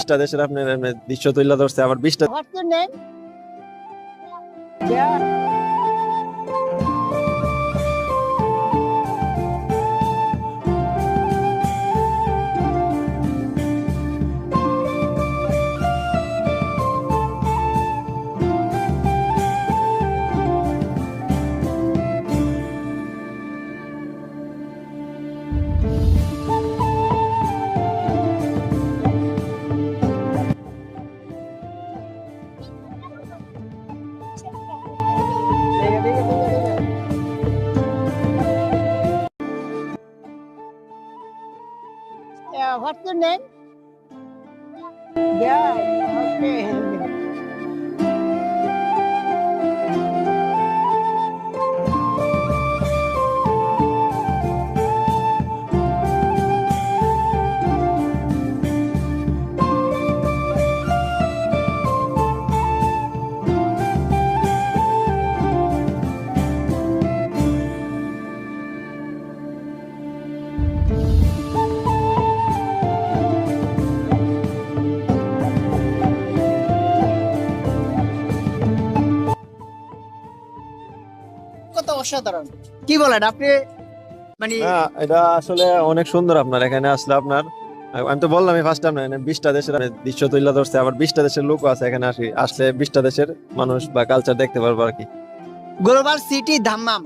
20টা দেশের আপনার দৃশ্য তুলে ধরছে, আবার 20টা। What's your name? Yeah. Yeah, what's your name? Yeah, okay. কত অসাধারণ, কি বলেন আপনি? মানে না, এটা আসলে অনেক সুন্দর। আপনার এখানে আসলে আপনার, আমি তো বললামই ফার্স্ট টাইম, 20টা দেশের দৃশ্য তুলে ধরছে, আবার 20টা দেশের লোক আছে এখানে। আসলে 20টা দেশের মানুষ বা কালচার দেখতে পারবো আর কি। Global city Dammam